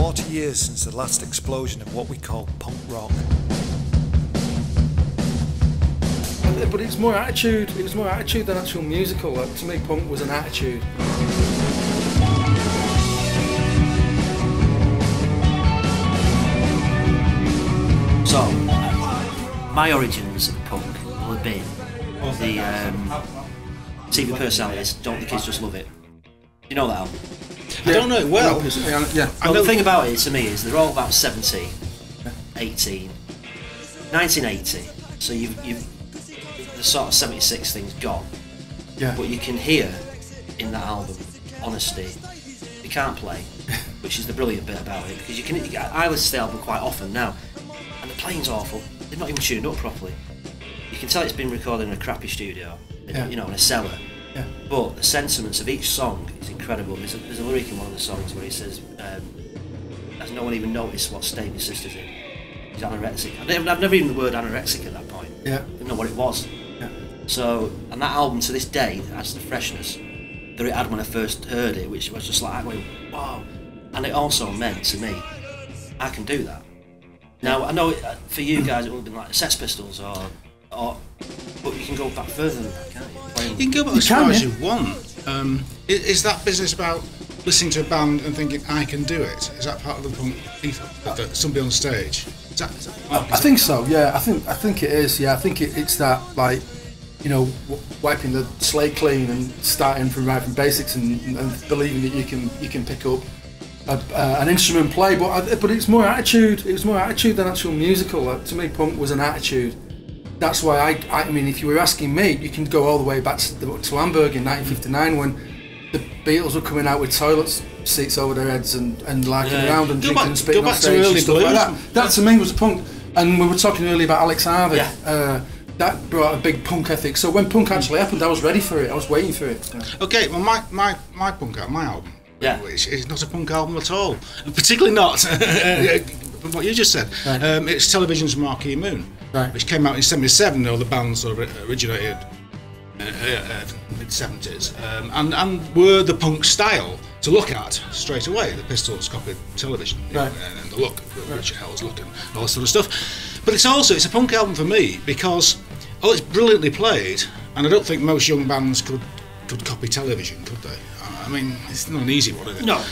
40 years since the last explosion of what we call punk rock. But it's more attitude. It was more attitude than actual musical. Like, to me, punk was an attitude. So, my origins of punk will have been the TV personalities. Don't the kids just love it? You know that album? I don't know it well. Yeah. Well, the thing about it to me is they're all about 17, 18, 1980. So you've the sort of 76 thing's gone. Yeah. But you can hear in that album honesty. You can't play, which is the brilliant bit about it, because I listen to the album quite often now, and the playing's awful. They're not even tuned up properly. You can tell it's been recorded in a crappy studio, in a cellar. Yeah. But the sentiments of each song is incredible. There's a lyric in one of the songs where he says, "Has no one even noticed what state your sister's in? He's anorexic." I've never even the word anorexic at that point. Yeah. I didn't know what it was. Yeah. So, and that album to this day has the freshness that it had when I first heard it, which was just like, I went, wow. And it also meant to me, I can do that. Now, I know for you guys it would have been like the Sex Pistols but you can go back further than that, can't you? You can go back as far as you want. Is that business about listening to a band and thinking, I can do it? Is that part of the punk ethos? That somebody on stage? I think so. Yeah, I think it is. Yeah, I think it's that, like, you know, wiping the slate clean and starting from basics and believing that you can pick up an instrument play. But it's more attitude. It was more attitude than actual musical. Like, to me, punk was an attitude. That's why I mean, if you were asking me, you can go all the way back to Hamburg in 1959 when the Beatles were coming out with toilet seats over their heads and larking around and drinking and spitting on stage and stuff like that. That to me was a punk. And we were talking earlier about Alex Harvey. Yeah. That brought a big punk ethic. So when punk actually happened, I was ready for it. I was waiting for it. Yeah. Okay, well, my punk album, my album, it's not a punk album at all. Particularly not. What you just said. Right. It's Television's Marquee Moon, right, which came out in '77. Though the band sort of originated mid-70s, and were the punk style to look at straight away. The Pistols copied Television, right, and the look, Richard Hell's look, and all that sort of stuff. But it's a punk album for me because it's brilliantly played, and I don't think most young bands could copy Television, could they? I mean, it's not an easy one, is it? No.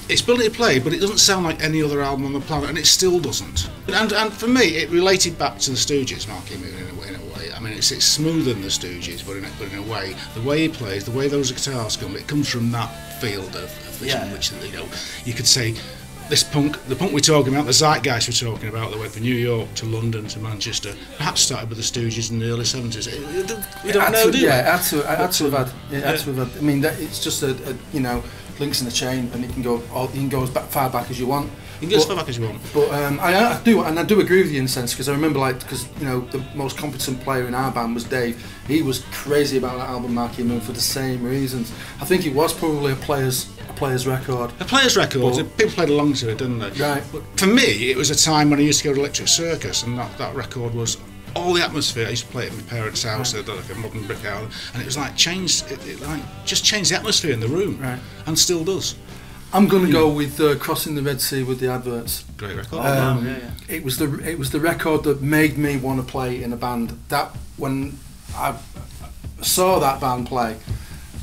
It's brilliantly played, but it doesn't sound like any other album on the planet, and it still doesn't. And for me, it related back to the Stooges, Marky Moon, in a way. I mean, it's smoother than the Stooges, but in a way, the way he plays, the way those guitars come, it comes from that field of vision, which, you know, you could say this punk, the punk we're talking about, the zeitgeist we're talking about, that went from New York to London to Manchester, perhaps started with the Stooges in the early 70s. We don't know, do we? Yeah, it had to have had. I mean, it's just a you know, links in the chain, and you can go as far back as you want. You can go as far back as you want. But I do agree with you in a sense, because I remember, because you know, the most competent player in our band was Dave. He was crazy about that album Marquee Moon for the same reasons. I think it was probably a player's record. A player's record. People played along to it, didn't they? Right. But for me, it was a time when I used to go to Electric Circus, and that record was all the atmosphere. I used to play it in my parents' house, like a modern brick house, and it was like changed the atmosphere in the room, right, and still does. I'm going to go with Crossing the Red Sea with the Adverts. Great record. It was the record that made me want to play in a band. That when I saw that band play,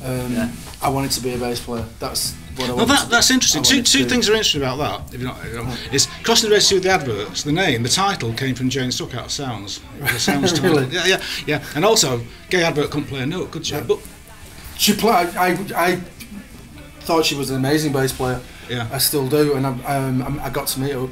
I wanted to be a bass player. That's what I wanted. That's interesting. Two things are interesting about that. If you're not, is Crossing the Red Sea with the Adverts. The title came from Jane Stuck Out of Sounds. The Sounds Really? Title. Yeah. And also, Gay Advert couldn't play a note, could she? Yeah. But she played. I thought she was an amazing bass player. Yeah. I still do, and I got to meet her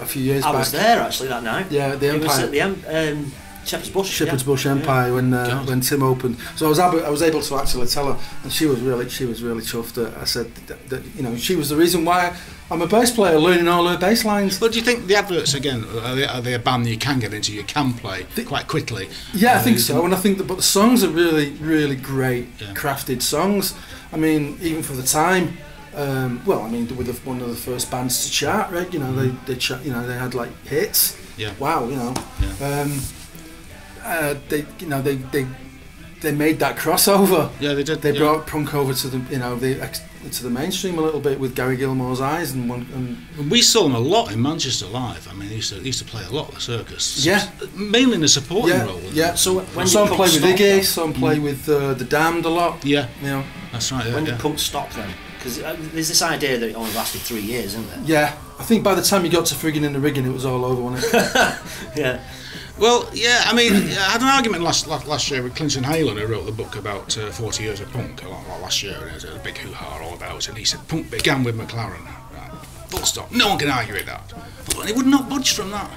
a few years back. I was there actually that night. Yeah, the Empire. It was at the Shepherd's Bush. Empire when Tim opened. So I was able to actually tell her, and she was really chuffed that I said that you know, she was the reason why I'm a bass player, learning all her bass lines. But do you think the Adverts again are they a band that you can get into? You can play quite quickly. Yeah, I think so, and I think but the songs are really great, crafted songs. I mean, even for the time. Well, I mean, with one of the first bands to chart, right? You know, they had like hits. Yeah. Wow, you know. Yeah. They they made that crossover. Yeah, they did. They brought punk over to the to the mainstream a little bit with Gary Gilmore's Eyes and we saw them a lot in Manchester live. I mean, they used to play a lot at the circus. Yeah, mainly in a supporting role. Yeah. So when some did play punk with stop Iggy, then? some play with the Damned a lot. Yeah, you know. That's right. When did punk stop then? Because there's this idea that it only lasted 3 years, isn't there? Yeah, I think by the time you got to Friggin' in the Riggin', it was all over, wasn't it? Yeah. Well, yeah, I mean, I had an argument last year with Clinton Halen, who wrote the book about 40 years of punk, a lot last year, and there was a big hoo-ha all about it, and he said, punk began with McLaren, right, full stop, no one can argue with that. But he would not budge from that.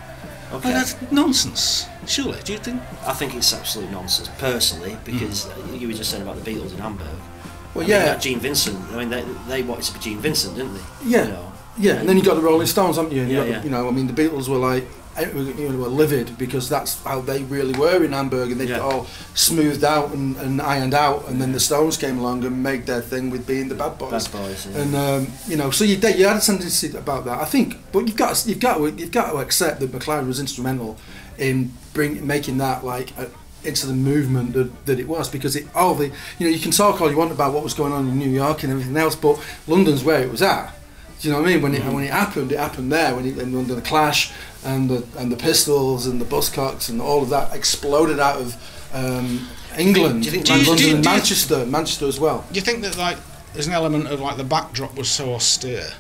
Okay. I mean, that's nonsense, surely, do you think? I think it's absolute nonsense, personally, because you were just saying about the Beatles in Hamburg. Well, I mean, that Gene Vincent, I mean, they wanted to be Gene Vincent, didn't they? Yeah. You know? Yeah, and then you got the Rolling Stones, haven't you? And Yeah, you got yeah. You know, I mean, the Beatles were like, were livid because that's how they really were in Hamburg, and they got all smoothed out and ironed out, and then the Stones came along and made their thing with being the bad boys. Bad boys, yeah. And you know, so you had a tendency about that, I think, but you've got to accept that McLaren was instrumental in making that like into the movement that it was, because you can talk all you want about what was going on in New York and everything else, but London's where it was at. Do you know what I mean? When it happened there. And under the Clash and the Pistols and the Buzzcocks and all of that exploded out of England, Do you think and London and do Manchester as well. Do you think that like there's an element of like the backdrop was so austere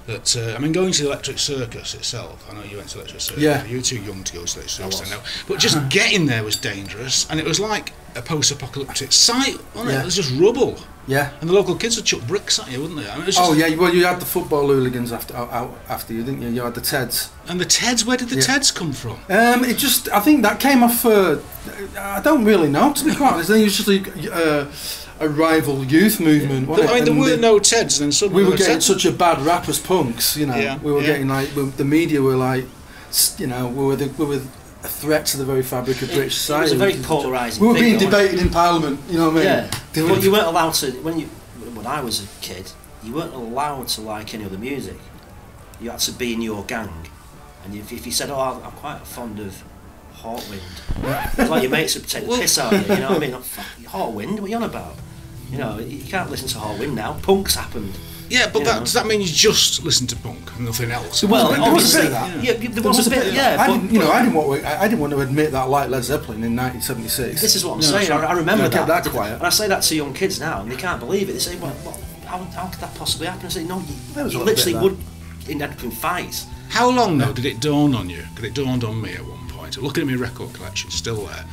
that I mean, going to the Electric Circus itself, I know you went to Electric Circus, Yeah. you were too young to go to the Electric Circus, I know, but just getting there was dangerous, and it was like a post-apocalyptic site, wasn't it? It was just rubble. Yeah. And the local kids would chuck bricks at you, wouldn't they? I mean, it was just, Well, you had the football hooligans after you, didn't you? You had the Teds. And the Teds, where did the Teds come from? I think that came off. I don't really know, to be quite honest. I think it was just a rival youth movement. Wasn't it? I mean, there And were no Teds, and suddenly we were there getting such a bad rap as punks, you know. Yeah, we were yeah. getting like the media were like, you know, we were a threat to the very fabric of British society. It was a very polarising We were thing, being though, debated in Parliament, you know what I mean? Yeah. But you weren't allowed to when I was a kid. You weren't allowed to like any other music. You had to be in your gang, and if you said, "Oh, I'm quite fond of Heartwind," it's like your mates would take the piss out of you. You know what I mean? Like, fuck, Heartwind? What are you on about? You know, you can't listen to Heartwind now. Punk's happened. Yeah, but You does know. that mean you just listen to punk and nothing else? Well, There was a obviously, bit of that. yeah, there was a bit. Yeah, I but, didn't, you know, I didn't want to admit that I liked Led Zeppelin in 1976. this is what I'm No, saying. I remember I that. kept that quiet. And I say that to young kids now, and they can't believe it. They say, "Well, how could that possibly happen?" I say, "No, There was you a little literally bit would of end up in fights." How long though did it dawn on you? Because it dawned on me at one point. Looking at my record collection, still there.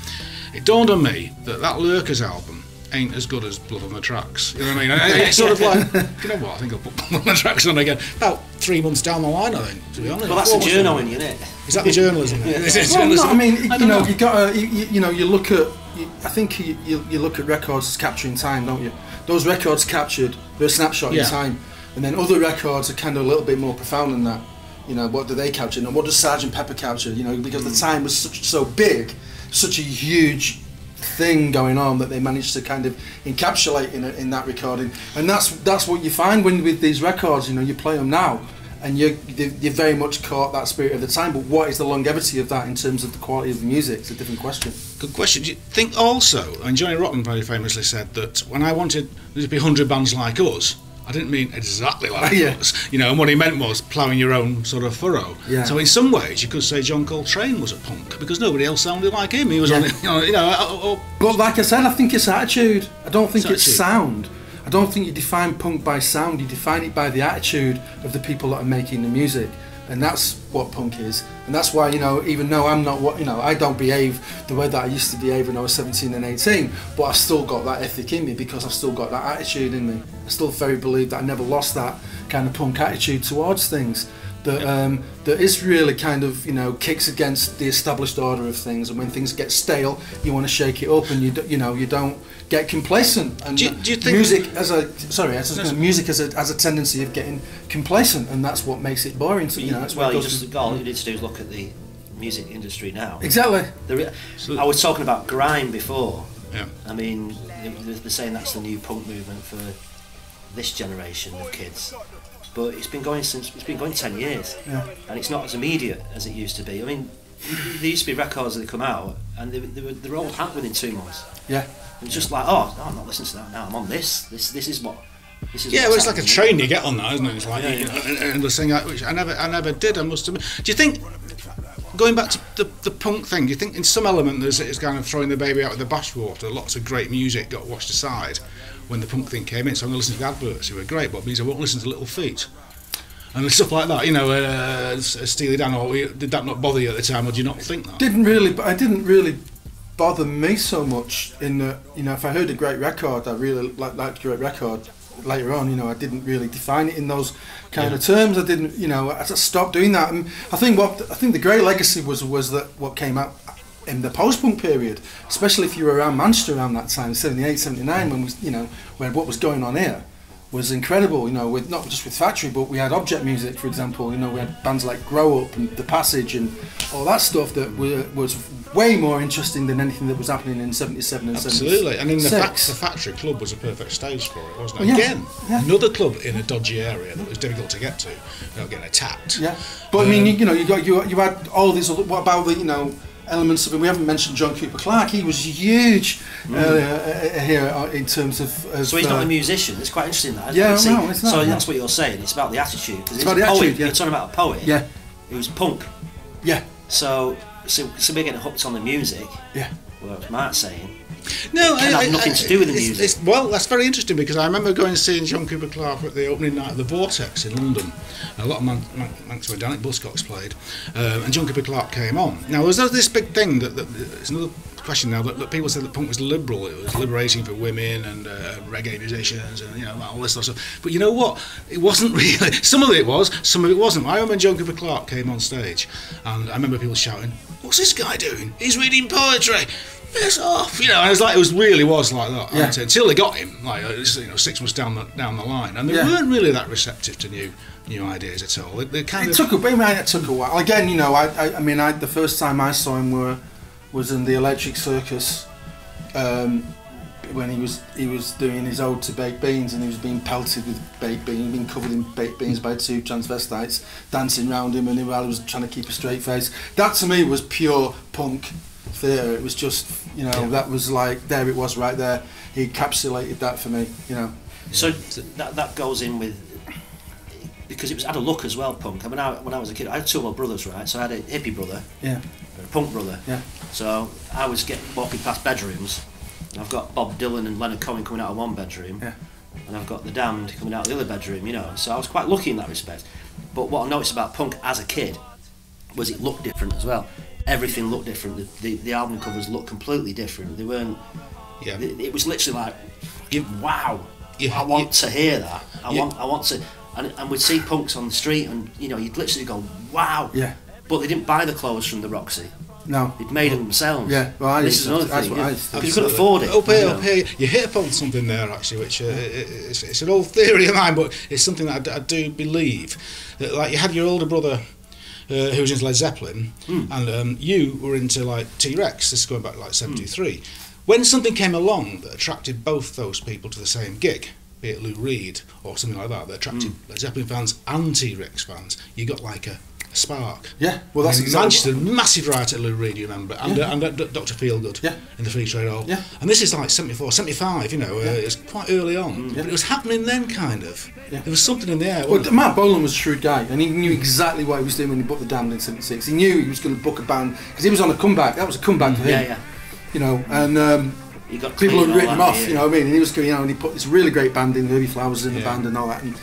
It dawned on me that Lurkers album ain't as good as Blood on the Tracks. You know what I mean? It's sort of like, you know what? I think I'll put Blood on the Tracks on again. About 3 months down the line, I think. To be honest. Well, that's the journaling, isn't it? Is that the journalism? Is it Well, no, journalism? I mean, I you don't know, you got you look at. I think you look at records as capturing time, don't you? Those records captured, they're a snapshot in time, and then other records are kind of a little bit more profound than that. You know, what do they capture? And what does Sgt. Pepper capture? You know, because the time was so big, such a huge thing going on that they managed to kind of encapsulate in that recording, and that's what you find with these records. You know, you play them now, and you very much caught that spirit of the time. But what is the longevity of that in terms of the quality of the music? It's a different question. Good question. Do you think also, and Johnny Rotten very famously said that when I wanted there to be 100 bands like us, I didn't mean exactly like us, you know, and what he meant was ploughing your own sort of furrow. Yeah. So in some ways you could say John Coltrane was a punk because nobody else sounded like him. He was on, But like I said, I think it's attitude. I don't think it's attitude. sound. I don't think you define punk by sound. You define it by the attitude of the people that are making the music, and that's what punk is. And that's why, you know, even though I'm not what, you know, I don't behave the way that I used to behave when I was 17 and 18, but I've still got that ethic in me because I've still got that attitude in me. I still very believe that I never lost that kind of punk attitude towards things. That is really kind of, you know, kicks against the established order of things, and when things get stale, you want to shake it up, and you don't get complacent. And do you think music music has a tendency of getting complacent, and that's what makes it boring. So, you know, that's Well, what all you need to do is look at the music industry now. exactly. I was talking about grime before. Yeah. I mean, they're saying that's the new punk movement for this generation of kids. But it's been going 10 years, Yeah. and it's not as immediate as it used to be. I mean, there used to be records that come out, and they were all out within 2 months. Yeah. It was just like, oh, no, I'm not listening to that now. I'm on this. This is what. Yeah, well, it's like a train you get on that, isn't it? It's like and the thing which I never did. I must admit. Do you think, going back to the punk thing, do you think in some element it's kind of throwing the baby out with the bathwater? Lots of great music got washed aside when the punk thing came in. So I'm going to listen to the adverts, who were great, but it means I won't listen to Little Feat and stuff like that. You know, Steely Dan. Or did that not bother you at the time, or do you not think that? It didn't really bother me so much in that, you know, if I heard a great record, I really liked a great record. Later on, you know, I didn't really define it in those kind of terms. I didn't, you know, I stopped doing that. And I think the great legacy was that what came out in the post-punk period, especially if you were around Manchester around that time, 78, 79, when we, you know, when what was going on here was incredible. You know, with not just with Factory, but we had Object Music, for example. You know, we had bands like Grow Up and The Passage and all that stuff that was way more interesting than anything that was happening in 77 and 76. Absolutely, and in the Factory Club was a perfect stage for it, wasn't it? Well, Again, another club in a dodgy area that was difficult to get to, without getting attacked. Yeah, but I mean, you know, you had all these other, what about the, you know, elements of it? We haven't mentioned John Cooper Clarke. He was huge here in terms of so he's not a musician. It's quite interesting that. Yeah, no, it's not. So that's what you're saying. It's about the attitude. It's about the attitude. You're talking about a poet. Yeah. Who's punk. Yeah. So we're getting hooked on the music. Yeah. Well, that's Mark saying. No, it can have nothing to do with the music. Well, that's very interesting, because I remember going and seeing John Cooper Clarke at the opening night of the Vortex in London. A lot of Manx were down, Buzzcocks played, and John Cooper Clarke came on. Now, there's this big thing that it's another question now that people said that punk was liberal. It was liberating for women and reggae musicians and, you know, all this sort of stuff. But you know what? It wasn't really. Some of it was, some of it wasn't. I remember John Cooper Clarke came on stage, and I remember people shouting, "What's this guy doing? He's reading poetry. Piss off!" You know, and it was really like that. Yeah. Until they got him, like, you know, 6 months down the line, and they weren't really that receptive to new ideas at all. It took a while. Again, you know, I mean, the first time I saw him was in the Electric Circus, when he was doing his ode to baked beans, and he was being pelted with baked beans, being covered in baked beans by 2 transvestites dancing round him, and he was trying to keep a straight face. That to me was pure punk theatre. It was just, you know, that was like, there it was right there. He encapsulated that for me, you know. So that goes in with, because it had a look as well, punk. I mean, when I was a kid, I had 2 older brothers, right? So I had a hippie brother, a punk brother. Yeah. So I was walking past bedrooms, and I've got Bob Dylan and Leonard Cohen coming out of one bedroom, and I've got the Damned coming out of the other bedroom, you know. So I was quite lucky in that respect. But what I noticed about punk as a kid was it looked different as well. Everything looked different. The album covers looked completely different. They weren't. Yeah. It was literally like, wow. Yeah. I want to hear that. I want to. And we'd see punks on the street, and, you know, you'd literally go, wow. Yeah. But they didn't buy the clothes from the Roxy. No. They'd made them themselves. Yeah. Well, this is another thing. Because you couldn't afford it. Up here, you hit upon something there, actually, which it's an old theory of mine, but it's something that I do believe. That, like, you had your older brother who was into Led Zeppelin, and you were into, like, T-Rex. This is going back to, like, 73. When something came along that attracted both those people to the same gig, be it Lou Reed or something like that attracted Led Zeppelin fans and T-Rex fans, you got like a spark. Yeah, well, that's exactly Manchester, massive riot at Lou Reed, you remember, and Dr. Feelgood in the Free Trade Hall. Yeah. And this is like 74, 75, you know, it's quite early on. But it was happening then, kind of. Yeah. There was something in the air. Well, Matt Bolan was a shrewd guy, and he knew exactly what he was doing when he booked the Damned in 76. He knew he was going to book a band, because he was on a comeback. That was a comeback for him. Yeah, yeah. You know, and people had written him off, you know what I mean? And he was, you know, and he put this really great band in, Herbie Flowers in the band and all that. And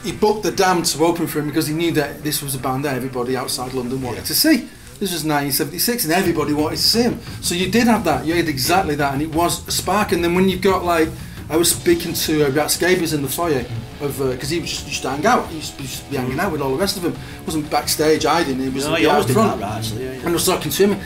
he booked the Damned to open for him because he knew that this was a band that everybody outside London wanted to see. This was 1976, and everybody wanted to see him. So you did have that. You had exactly that, and it was a spark. And then when you've got, like, I was speaking to Rat Scabies in the foyer of because he was just used to hang out. He used to be hanging out with all the rest of them. He wasn't backstage hiding. He was out front. And I was talking to him.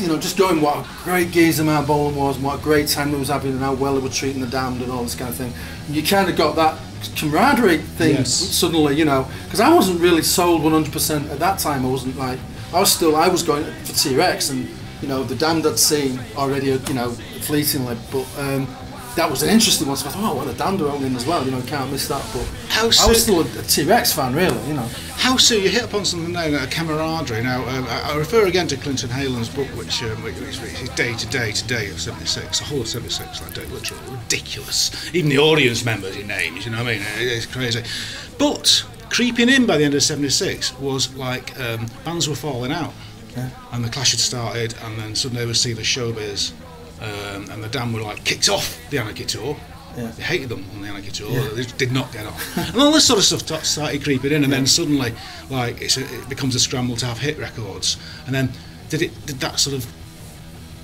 You know, just going what a great geezer Matt Bolan was, and what a great time he was having, and how well they were treating the Damned and all this kind of thing. And you kind of got that camaraderie thing suddenly, you know, because I wasn't really sold 100% at that time. I wasn't like, I was going for T-Rex, and, you know, the Damned I'd seen already, you know, fleetingly, but that was an interesting one. So I thought, oh, well, the Damned are opening as well, you know, can't miss that. But I was still a T-Rex fan, really, you know. how soon you hit upon something now, camaraderie. Now, I refer again to Clinton Haylen's book, which is day to day of '76, the whole of '76, that day, literally ridiculous. Even the audience members he names, you know what I mean? It's crazy. But creeping in by the end of '76 was like bands were falling out, and the Clash had started, and then suddenly they would see the Showbiz, and the Damned were like kicked off the Anarchy tour. Yeah. They hated them on the Anarchy tour. Yeah. They did not get on, and all this sort of stuff started creeping in, and then suddenly, like it becomes a scramble to have hit records. And then did that sort of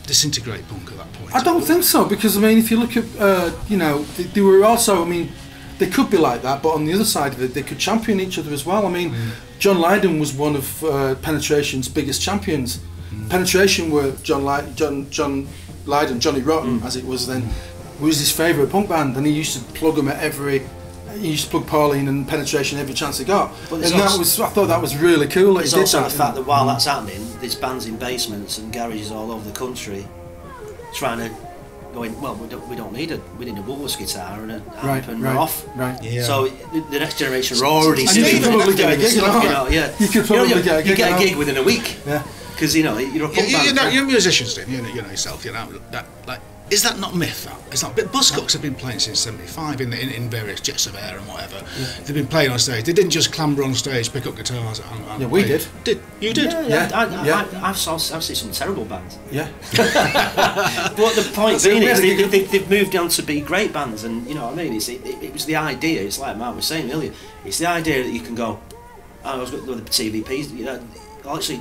disintegrate punk at that point? I don't think so, because I mean, if you look at they were also, I mean, they could be like that, but on the other side of it, they could champion each other as well. I mean, John Lydon was one of Penetration's biggest champions. Penetration were John Lydon, Johnny Rotten, as it was then, was his favourite punk band, and he used to plug them at he used to plug Pauline and Penetration every chance he got. And I thought that was really cool. There's also the fact that while that's happening, there's bands in basements and garages all over the country trying to going, well, we need a Woolworths guitar and an amp and we're off. Right. Yeah. So the next generation are already doing it. Yeah. You could probably get a gig within a week. Yeah. Because you're a punk band. You're musicians, then. You know yourself. You know that like. Is that not myth? It's not. But Buzzcocks have been playing since '75 in various Jets of Air and whatever. Yeah. They've been playing on stage. They didn't just clamber on stage, pick up guitars. And we did. You did? Yeah. I've seen some terrible bands. Yeah. But the point being is they've moved on to be great bands, and you know what I mean. It was the idea. It's like Mark was saying earlier. It's the idea that you can go. I was with the TVPs. You know, actually,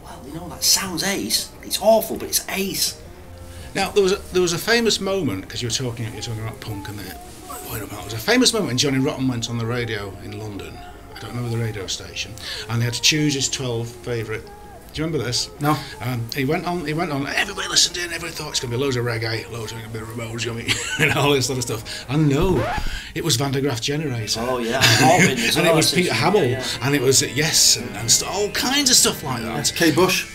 well, you know that sounds ace. It's awful, but it's ace. Now there was a famous moment, because you're talking about punk and there was a famous moment when Johnny Rotten went on the radio in London. I don't remember the radio station, and they had to choose his 12 favourite. Do you remember this? No. He went on. Everybody listened in. Everybody thought it's going to be loads of reggae, loads of a bit of Ramones, and all this sort of stuff. And no, it was Van der Graaf Generator. Oh yeah, and it was Peter Hamill, and it was Yes, and all kinds of stuff like that. That's Kate Bush.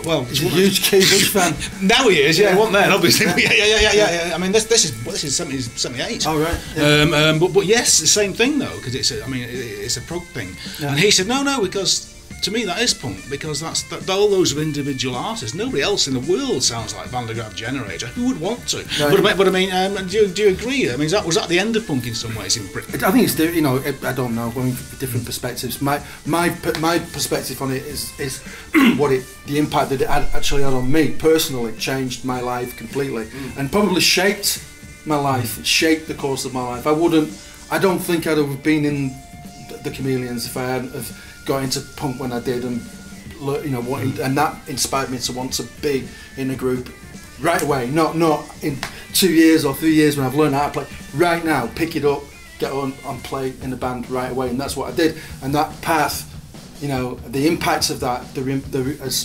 Well, he's a huge Kate Bush fan. Now he is, he wasn't then, obviously. Yeah. I mean, this is 78. Oh right. Yeah. But yes, the same thing though, because it's a prog thing. Yeah. And he said no, because to me that is punk, because all those individual artists. Nobody else in the world sounds like Van der Graaf Generator. Who would want to? Right. But I mean, do you agree? I mean, was that the end of punk in some ways in Britain? I think it's I don't know. I mean, different perspectives. My perspective on it is what the impact that it actually had on me personally. Changed my life completely, and probably shaped my life. It shaped the course of my life. I don't think I'd have been in the Chameleons if I hadn't have got into punk when I did, and and that inspired me to want to be in a group right away. Not in 2 years or 3 years when I've learned how to play. Right now, pick it up, get on and play in a band right away, and that's what I did. And that path, the impacts of that, the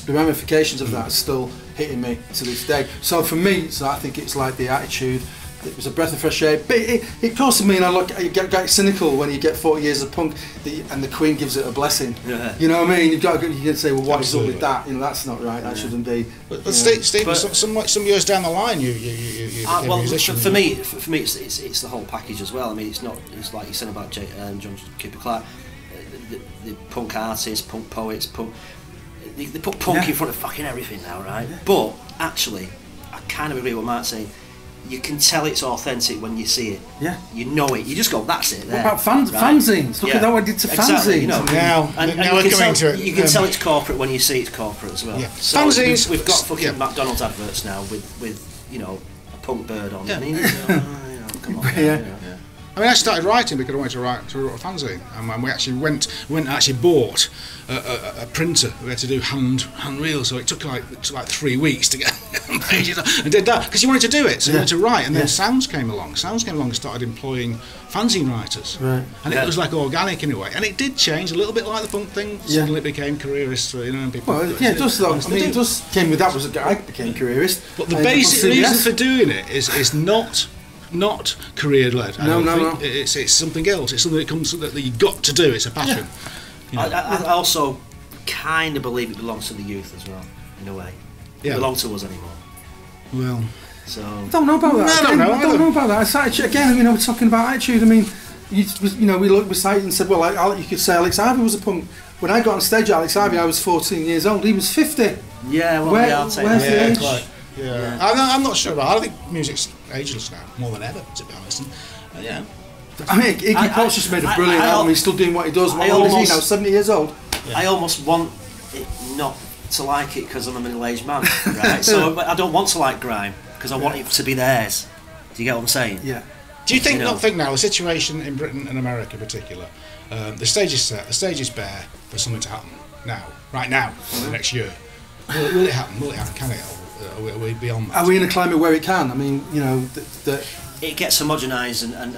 ramifications of that are still hitting me to this day. So for me, I think it's like the attitude. It was a breath of fresh air, but it causes me, and you get cynical when you get 40 years of punk, and the Queen gives it a blessing. Yeah. You know what I mean? You can say, well, what is up with that? That's not right. That shouldn't be. But Steve, some years down the line, you became a musician. For me, it's the whole package as well. I mean, it's like you said about John Cooper Clarke, the punk artists, punk poets, they put punk in front of fucking everything now, right? Yeah. But actually, I kind of agree with Mark saying. You can tell it's authentic when you see it. Yeah. You know it. You just go, that's it. There. What about fanzines? Look at what I did to fanzines. Now you can tell it's corporate when you see it's corporate as well. Yeah. So fanzines. We've got fucking McDonald's adverts now with a punk bird on. Yeah. Come on. Yeah. I mean, I started writing because I wanted to write a fanzine, and we actually went and actually bought a printer. We had to do hand reel, so it took like 3 weeks to get pages and did that because you wanted to do it, so you wanted to write. And then Sounds came along. And started employing fanzine writers, right? And it was like organic in a way, and it did change a little bit like the punk thing. Suddenly it became careerist, and people. Well, it does. It just came with that. I became careerist. But the basic reason for doing it is not career-led. No. It's something else. It's something that comes that you got to do. It's a passion. Yeah. I also kind of believe it belongs to the youth as well, in a way. It doesn't belong to us anymore. Well, I don't know about that. I don't know about that. It's attitude, again. We're talking about attitude. I mean, we looked beside and said, well, you could say Alex Ivy was a punk. When I got on stage, Alex Ivy, I was 14 years old. He was 50. Yeah, well, where's the age? Quite. Yeah. I'm not sure about it. I think music's ageless now, more than ever, to be honest. And, yeah. I mean, Iggy Pop's just made a brilliant album. He's still doing what he does. What old is he now? 70 years old. Yeah. I almost want it not to like it because I'm a middle-aged man, right? So I don't want to like grime because I want it to be theirs. Do you get what I'm saying? Yeah. Do you think? Not think now. The situation in Britain and America in particular, the stage is set. The stage is bare for something to happen now, right now, in the next year. Will it happen? Will it happen? Can it? Or are we beyond that? Are we in a climate where it can? I mean, it gets homogenised and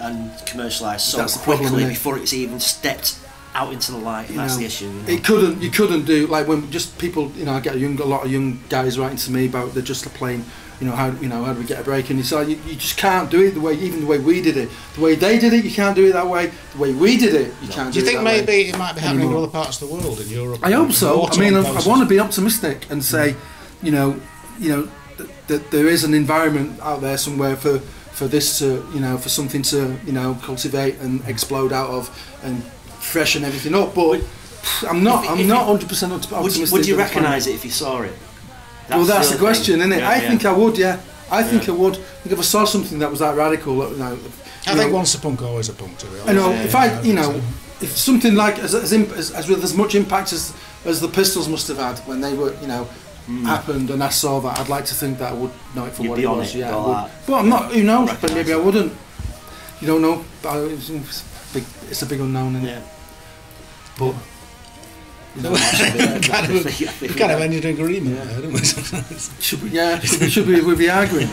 commercialised so problem, quickly before it's even stepped out into the light. And that's the issue. You couldn't do like when just people. I get a lot of young guys writing to me about they're just playing. How do we get a break? And you say you just can't do it the way we did it. The way they did it, you can't do it that way. The way we did it, you can't do it that way. Do you think maybe it might be happening in other parts of the world, in Europe? I hope so. I mean, I want to be optimistic and say, that there is an environment out there somewhere for this to, for something to, cultivate and explode out of and freshen everything up. But I'm not 100% optimistic. Would you recognise it if you saw it? That's the question, isn't it? Yeah, I think I would, yeah. I think I would. I think if I saw something that was that radical, I think once a punk, always a punk, to be honest. I know, if something like as with as much impact as the Pistols must have had when they were, happened, and I saw that, I'd like to think that I would know it for what it was. Yeah, I would. But I'm not. Who knows? But maybe I wouldn't. You don't know. It's a big unknown, isn't it? But. We kind of ended in agreement there, didn't we? Should we be arguing?